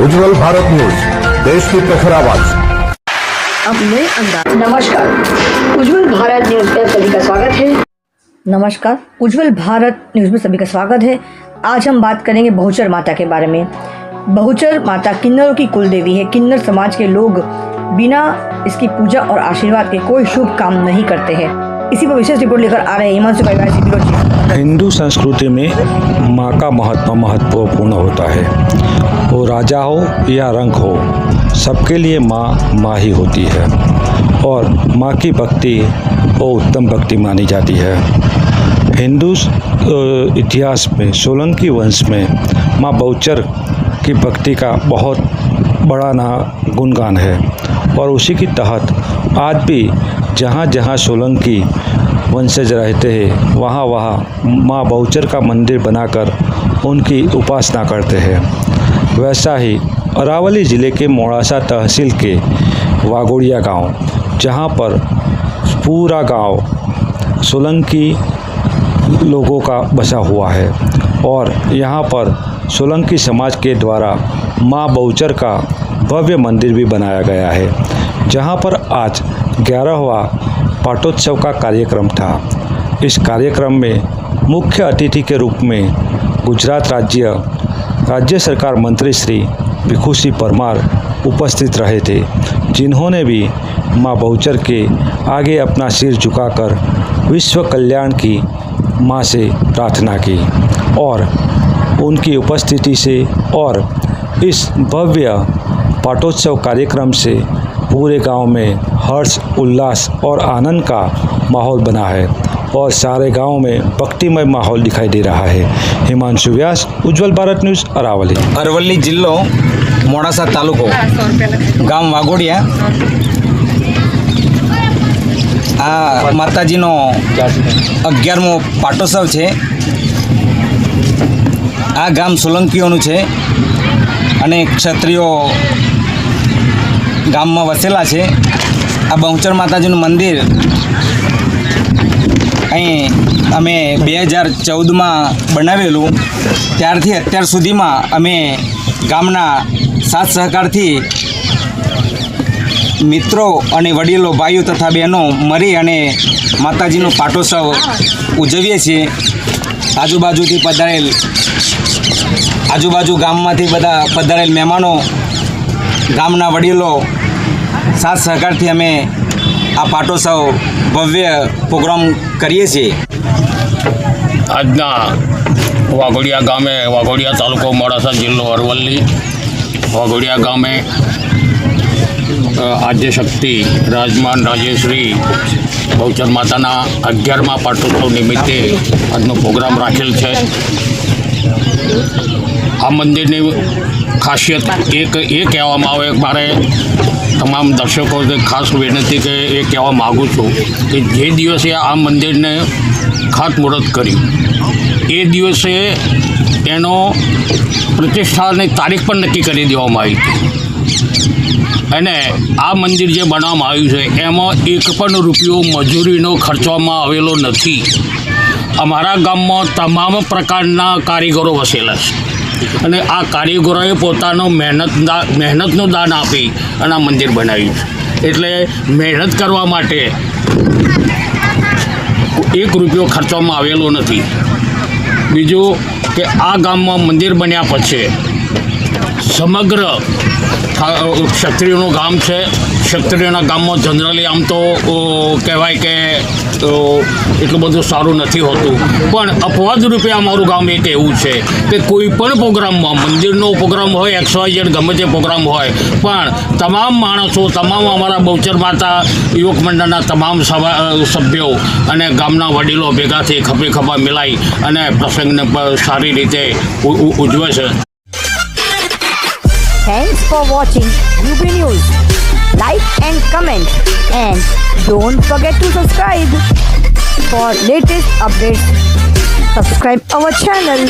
उज्जवल Bharat news, देश की प्रखर आवाज। अब नए अंदाज। नमस्कार, उज्जवल भारत न्यूज में सभी का स्वागत है। नमस्कार, उज्जवल भारत न्यूज में सभी का स्वागत है। आज हम बात करेंगे बहुचर माता के बारे में। बहुचर माता किन्नरों की कुल देवी है। किन्नर समाज के लोग बिना इसकी पूजा और आशीर्वाद के कोई शुभ काम नहीं करते हैं। इसी पर विशेष रिपोर्ट लेकर आ रहे हैं हिमांशु भाई। हिंदू संस्कृति में माँ का महत्व महत्वपूर्ण होता है। वो राजा हो या रंक हो, सबके लिए माँ माँ ही होती है और माँ की भक्ति वो उत्तम भक्ति मानी जाती है। हिंदू इतिहास में सोलंकी वंश में माँ बहुचर की भक्ति का बहुत बड़ा गुणगान है और उसी के तहत आज भी जहाँ जहाँ सोलंकी वंशज रहते हैं वहाँ वहाँ माँ बहुचर का मंदिर बनाकर उनकी उपासना करते हैं। वैसा ही अरावली ज़िले के मोड़ासा तहसील के वागोड़िया गांव, जहां पर पूरा गांव सोलंकी लोगों का बसा हुआ है और यहां पर सोलंकी समाज के द्वारा मां बहुचर का भव्य मंदिर भी बनाया गया है, जहां पर आज 11वां पाटोत्सव का कार्यक्रम था। इस कार्यक्रम में मुख्य अतिथि के रूप में गुजरात राज्य सरकार मंत्री श्री भिखुसिंह परमार उपस्थित रहे थे, जिन्होंने भी मां बहुचर के आगे अपना सिर झुकाकर विश्व कल्याण की मां से प्रार्थना की और उनकी उपस्थिति से और इस भव्य पाटोत्सव कार्यक्रम से पूरे गांव में हर्ष, उल्लास और आनंद का माहौल बना है और सारे गांव में भक्तिमय माहौल दिखाई दे रहा है। हिमांशु व्यास, उज्जवल भारत न्यूज, अरावली। अरवली जिल्लो मोड़ासा तालुको गाम वागोड़िया। आ माताजीनो 11मो पाटोत्सव छे। आ गाम सोलंकीओनुं छे अने क्षत्रियो गाममां वसेला छे। आ बहुचर माताजीनुं मंदिर અહીં અમે 2014માં બનાવેલું, ત્યારથી અત્યાર સુધીમાં અમે ગામના સાથ સહકારથી મિત્રો અને વડીલો, ભાઈઓ તથા બહેનો મળી અને માતાજીનો પાટોત્સવ ઉજવીએ છીએ। આજુબાજુથી પધારેલ આજુબાજુ ગામમાંથી બધા પધારેલ મહેમાનો, ગામના વડીલો સાથ સહકારથી અમે આ પાટોત્સવ ભવ્ય પ્રોગ્રામ કરીએ છીએ। આજના વાઘોડિયા ગામે, વાઘોડિયા તાલુકો મોડાસા જિલ્લો અરવલ્લી, વાઘોડિયા ગામે આદ્યશક્તિ રાજમાન રાજેશ્રી બહુચર માતાના 11મા પાટોત્સવ નિમિત્તે આજનો પ્રોગ્રામ રાખેલ છે। આ મંદિરની ખાસિયત એ કહેવામાં આવે, મારે તમામ દર્શકોને ખાસ વિનંતી કે એ કહેવા માગું છું કે જે દિવસે આ મંદિરને ખાતમુહૂર્ત કર્યું એ દિવસે એનો પ્રતિષ્ઠાની તારીખ પણ નક્કી કરી દેવામાં આવી હતી અને આ મંદિર જે બનાવવામાં આવ્યું છે એમાં એક પણ રૂપિયો મજૂરીનો ખર્ચવામાં આવેલો નથી। અમારા ગામમાં તમામ પ્રકારના કારીગરો વસેલા છે અને આ કારીગરોએ પોતાનો મહેનતનું દાન આપી અને આ મંદિર બનાવ્યું છે। એટલે મહેનત કરવા માટે એક રૂપિયો ખર્ચવામાં આવેલો નથી। બીજું કે આ ગામમાં મંદિર બન્યા પછી સમગ્ર ક્ષત્રિયોનું ગામ છે। ક્ષત્રિયોના ગામમાં જનરલી આમ તો કહેવાય કે એટલું બધું સારું નથી હોતું, પણ અપવાદ રૂપે અમારું ગામ એક એવું છે કે કોઈ પણ પ્રોગ્રામમાં, મંદિરનો પ્રોગ્રામ હોય, XYZ ગમે તે પ્રોગ્રામ હોય, પણ તમામ માણસો, તમામ અમારા બહુચર માતા યુવક મંડળના તમામ સભ્યો અને ગામના વડીલો ભેગા થઈ ખભે ખભા મિલાઈ અને પ્રસંગને સારી રીતે ઉજવે છે। Thanks for watching UB News. Like and comment and don't forget to subscribe. For latest updates, subscribe our channel.